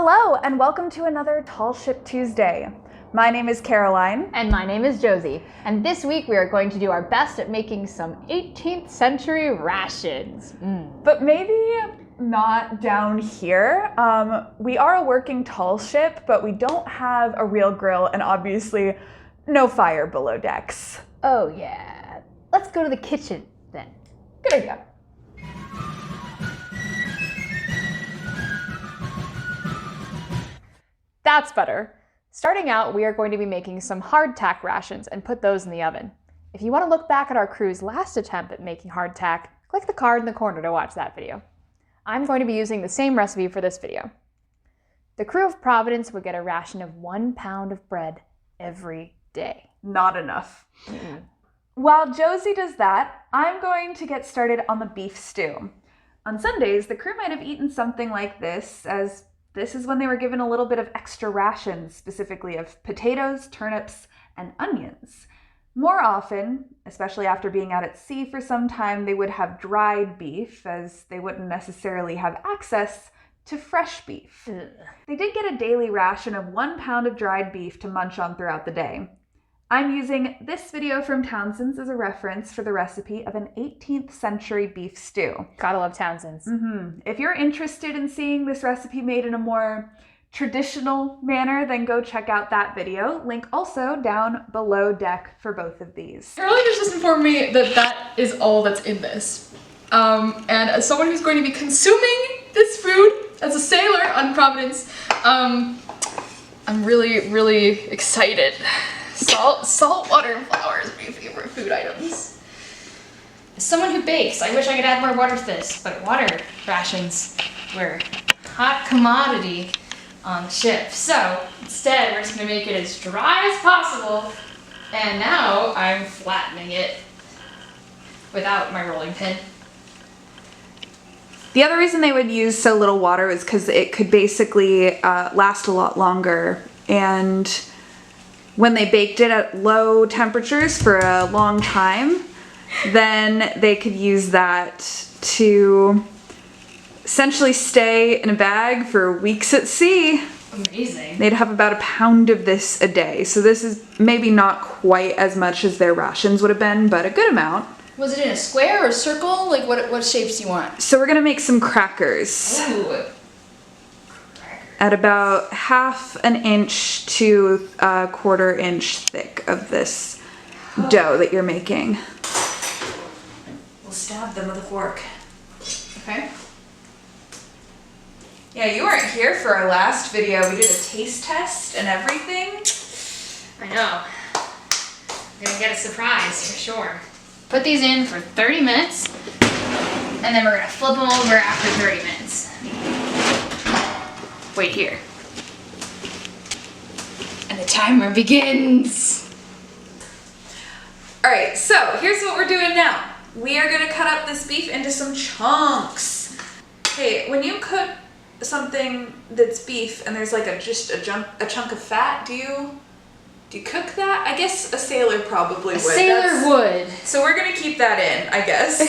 Hello, and welcome to another Tall Ship Tuesday. My name is Caroline. And my name is Josie. And this week we are going to do our best at making some 18th century rations. But maybe not down here. We are a working tall ship, but we don't have a real grill and obviously no fire below decks. Oh yeah. Let's go to the kitchen then. Good idea. That's better. Starting out, we are going to be making some hardtack rations and put those in the oven. If you want to look back at our crew's last attempt at making hardtack, click the card in the corner to watch that video. I'm going to be using the same recipe for this video. The crew of Providence would get a ration of 1 pound of bread every day. Not enough. While Josie does that, I'm going to get started on the beef stew. On Sundays, the crew might have eaten something like this, as this is when they were given a little bit of extra rations, specifically of potatoes, turnips, and onions. More often, especially after being out at sea for some time, they would have dried beef, as they wouldn't necessarily have access to fresh beef. Ugh. They did get a daily ration of 1 pound of dried beef to munch on throughout the day. I'm using this video from Townsend's as a reference for the recipe of an 18th century beef stew. Gotta love Townsend's. If you're interested in seeing this recipe made in a more traditional manner, then go check out that video. Link also down below deck for both of these. Caroline just informed me that that is all that's in this. And as someone who's going to be consuming this food as a sailor on Providence, I'm really, really excited. Salt, water, and flour is my favorite food items. As someone who bakes, I wish I could add more water to this, but water rations were a hot commodity on the ship. So instead, we're just gonna make it as dry as possible, and now I'm flattening it without my rolling pin. The other reason they would use so little water is because it could basically last a lot longer, and when they baked it at low temperatures for a long time, then they could use that to essentially stay in a bag for weeks at sea. Amazing. They'd have about 1 pound of this a day. So this is maybe not quite as much as their rations would have been, but a good amount. Was it in a square or a circle? Like what shapes do you want? So we're gonna make some crackers. Ooh. At about 1/2 inch to 1/4 inch thick of this dough that you're making. We'll stab them with a fork. Okay. Yeah, you weren't here for our last video. We did a taste test and everything. I know. I'm gonna get a surprise for sure. Put these in for 30 minutes, and then we're gonna flip them over after 30 minutes. Wait here. And the timer begins. All right, so here's what we're doing now. We are gonna cut up this beef into some chunks. Hey, when you cook something that's beef and there's like a chunk of fat, do you cook that? I guess a sailor probably would. Sailor would. So we're gonna keep that in, I guess.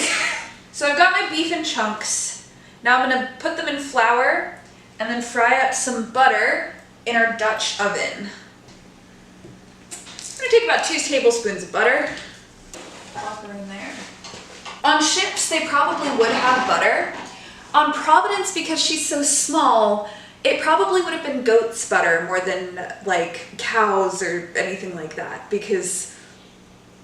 So I've got my beef in chunks. Now I'm gonna put them in flour and then fry up some butter in our Dutch oven. I'm gonna take about 2 tablespoons of butter. Pop her in there. On ships, they probably would have butter. On Providence, because she's so small, it probably would have been goat's butter more than like cows or anything like that, because,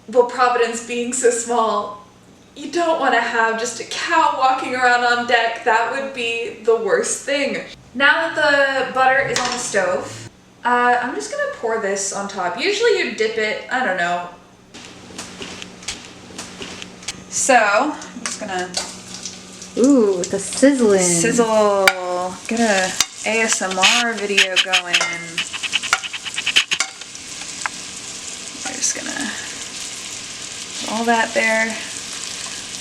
well, Providence being so small, you don't want to have just a cow walking around on deck. That would be the worst thing. Now that the butter is on the stove, I'm just gonna pour this on top. Usually you dip it, I don't know. So, I'm just gonna Ooh, the sizzling. sizzle, get a ASMR video going. We're just gonna put all that there.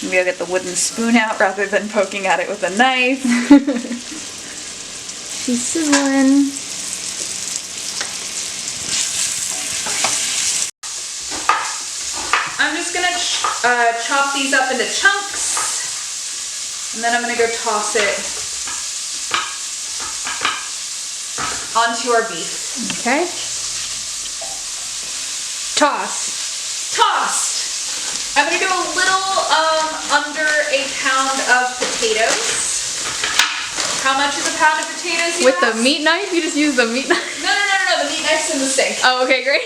Maybe I'll get the wooden spoon out rather than poking at it with a knife. She's sizzling. I'm just gonna chop these up into chunks, and then I'm gonna go toss it onto our beef. Okay. Toss. Tossed. I'm gonna do a little under a pound of potatoes. How much is a pound of potatoes, you With ask? the meat knife? You just use the meat knife? No, the meat knife's in the sink. Oh, okay, great.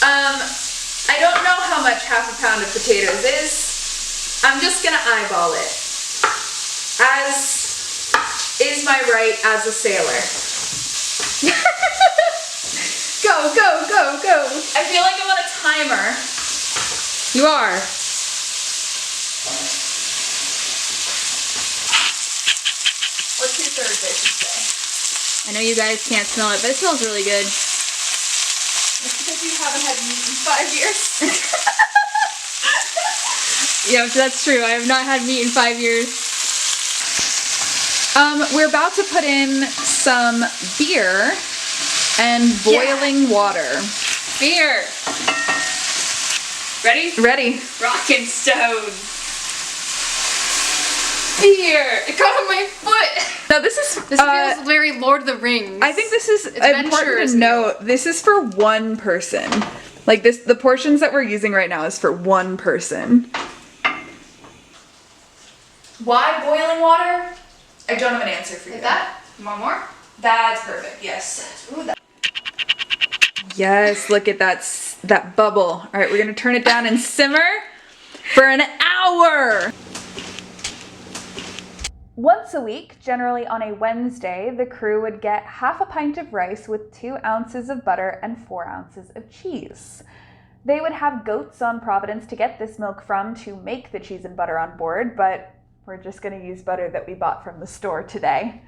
I don't know how much half a pound of potatoes is. I'm just gonna eyeball it. As is my right as a sailor. Go, go, go, go. I feel like I'm on a timer. You are. Or 2/3, I should say. I know you guys can't smell it, but it smells really good. It's because you haven't had meat in 5 years. Yeah, that's true. I have not had meat in 5 years. We're about to put in some beer and boiling water. Beer. Ready? Ready? Rockin' stone. Beer. It got on my foot. No, this is This feels very Lord of the Rings. I think this is important Adventurers to note. This is for one person. Like this, the portions that we're using right now is for one person. Why boiling water? I don't have an answer for you. Like that? You want more? That's perfect, yes. Ooh, that. Yes, look at that bubble. All right, we're gonna turn it down and simmer for an hour. Once a week, generally on a Wednesday, the crew would get half a pint of rice with 2 ounces of butter and 4 ounces of cheese. They would have goats on Providence to get this milk from to make the cheese and butter on board, but we're just going to use butter that we bought from the store today.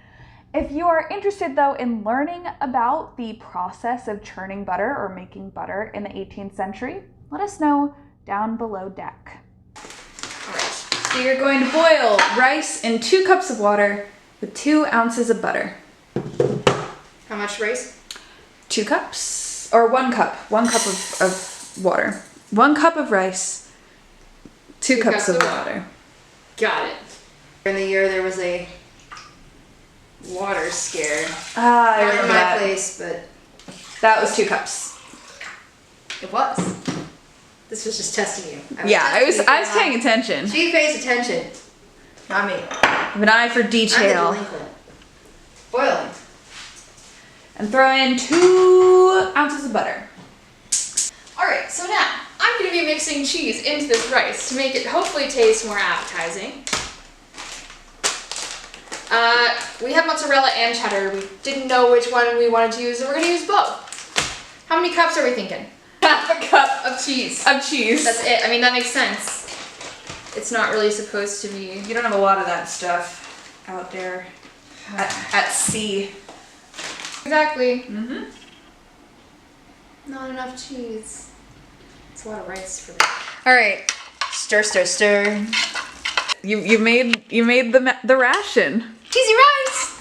If you are interested, though, in learning about the process of churning butter or making butter in the 18th century, let us know down below deck. All right, so you're going to boil rice in 2 cups of water with 2 ounces of butter. How much rice? 2 cups, or 1 cup. 1 cup of water. 1 cup of rice, 2 cups of water. Got it. In the year there was a water scare. Ah, I Not remember in my that. place, but That was 2 cups. it was. This was just testing you. I was testing you. paying attention. She pays attention. Not me. I have an eye for I'm the detail. delinquent. Boiling. And throw in 2 ounces of butter. Alright, so now I'm going to be mixing cheese into this rice to make it hopefully taste more appetizing. We have mozzarella and cheddar. We didn't know which one we wanted to use, and we're going to use both. How many cups are we thinking? Half a cup Of cheese. of cheese. That's it. I mean, that makes sense. It's not really supposed to be. You don't have a lot of that stuff out there at sea. Exactly. Mm-hmm. Not enough cheese. It's a lot of rice for me. All right. Stir, stir, stir. You made the ration. Cheesy rice!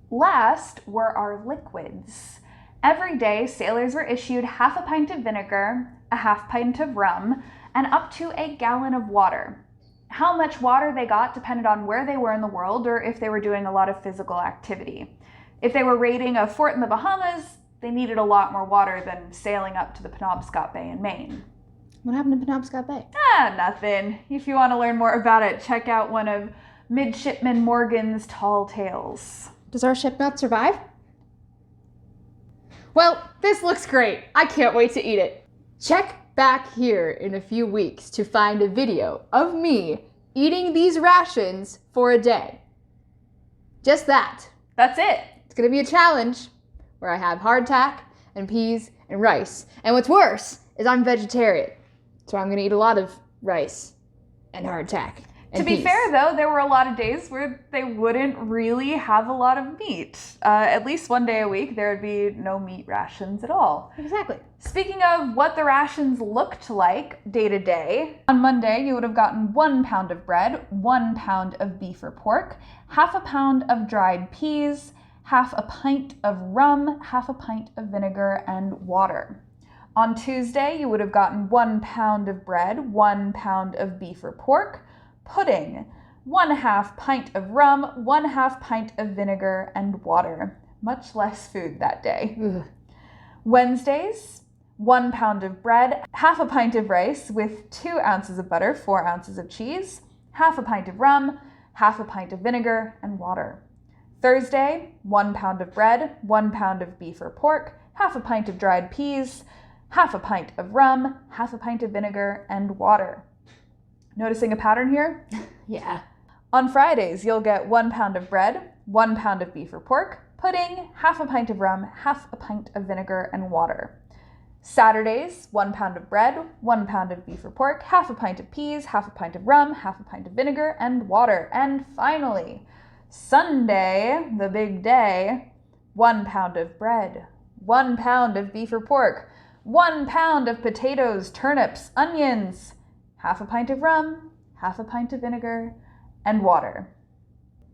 Last were our liquids. Every day, sailors were issued half a pint of vinegar, a half pint of rum, and up to a gallon of water. How much water they got depended on where they were in the world or if they were doing a lot of physical activity. If they were raiding a fort in the Bahamas, they needed a lot more water than sailing up to the Penobscot Bay in Maine. What happened to Penobscot Bay? Nothing. If you want to learn more about it, check out one of Midshipman Morgan's Tall Tales. Does our ship not survive? Well, this looks great. I can't wait to eat it. Check back here in a few weeks to find a video of me eating these rations for a day. Just that. That's it. It's gonna be a challenge where I have hardtack and peas and rice. And what's worse is I'm vegetarian. So I'm gonna eat a lot of rice and hardtack. To be fair, though, there were a lot of days where they wouldn't really have a lot of meat. At least one day a week, there would be no meat rations at all. Exactly. Speaking of what the rations looked like day to day, on Monday, you would have gotten 1 pound of bread, 1 pound of beef or pork, half a pound of dried peas, half a pint of rum, half a pint of vinegar, and water. On Tuesday, you would have gotten 1 pound of bread, 1 pound of beef or pork, pudding, 1/2 pint of rum, 1/2 pint of vinegar, and water. Much less food that day. Ugh. Wednesdays, 1 pound of bread, 1/2 pint of rice with 2 ounces of butter, 4 ounces of cheese, 1/2 pint of rum, 1/2 pint of vinegar, and water. Thursday, 1 pound of bread, 1 pound of beef or pork, 1/2 pint of dried peas, 1/2 pint of rum, 1/2 pint of vinegar, and water. Noticing a pattern here? Yeah. On Fridays, you'll get 1 pound of bread, 1 pound of beef or pork, pudding, 1/2 pint of rum, 1/2 pint of vinegar, and water. Saturdays, 1 pound of bread, 1 pound of beef or pork, 1/2 pint of peas, 1/2 pint of rum, 1/2 pint of vinegar, and water. And finally, Sunday, the big day, 1 pound of bread, 1 pound of beef or pork, 1 pound of potatoes, turnips, onions, 1/2 pint of rum, 1/2 pint of vinegar, and water.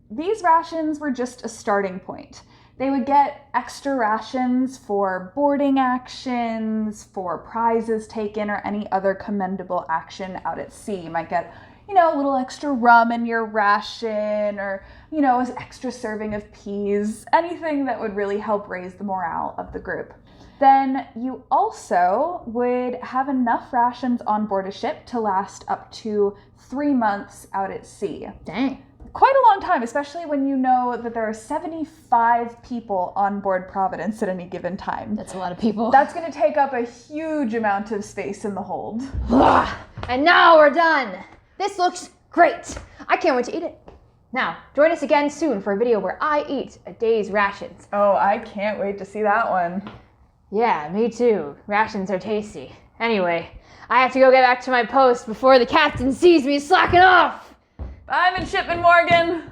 These rations were just a starting point. They would get extra rations for boarding actions, for prizes taken, or any other commendable action out at sea. You might get, a little extra rum in your ration, or, an extra serving of peas, anything that would really help raise the morale of the group. Then you also would have enough rations on board a ship to last up to 3 months out at sea. Dang. Quite a long time, especially when you know that there are 75 people on board Providence at any given time. That's a lot of people. That's going to take up a huge amount of space in the hold. And now we're done. This looks great. I can't wait to eat it. Now, join us again soon for a video where I eat a day's rations. Oh, I can't wait to see that one. Yeah, me too. Rations are tasty. Anyway, I have to go get back to my post before the captain sees me slacking off. Bye, Midshipman Morgan.